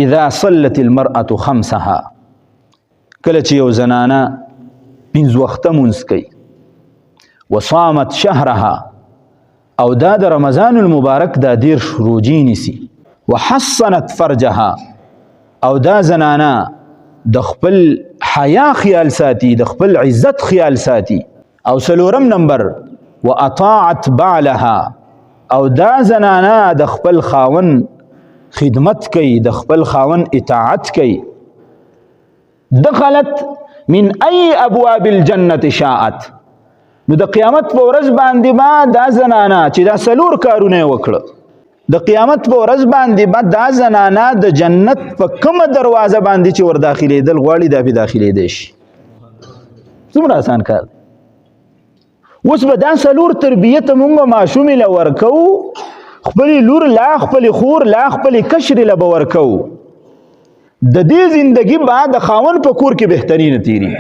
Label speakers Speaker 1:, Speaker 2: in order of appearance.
Speaker 1: اذا صلت المرأة خمسها کله چې یو زنانه پنځه وخته مونځ کوي وصامت شهرها او دا د رمضان المبارک دا 10 روزې نیسي وحصنت فرجها او دا زنانه د خپل حیا خیال ساتي د خپل عزت خیال ساتي او سلورم نمبر واطاعت بعلها او دا زنانه د خپل خاون خدمت کوي د خپل خاون اطاعت کوي دخلت من ای ابواب الجنه شاءت نو د قیامت په ورځ باندې ما دا زنانه چې دا سلور کارونه وکړه د قیامت په ورځ باندې ما دا زنانه د جنت په کومه دروازه باندې چې ور داخلېدل غواړي دا به داخلېدی شي څومره آسان کار اوس به دا سلور تربیت مونږ ماشومې له ورکوو خپلې لور لا خپلې خور لا خپلې کشرې له به ورکوو د دې زندګي به د خاوند په کور کې بهترینه تیری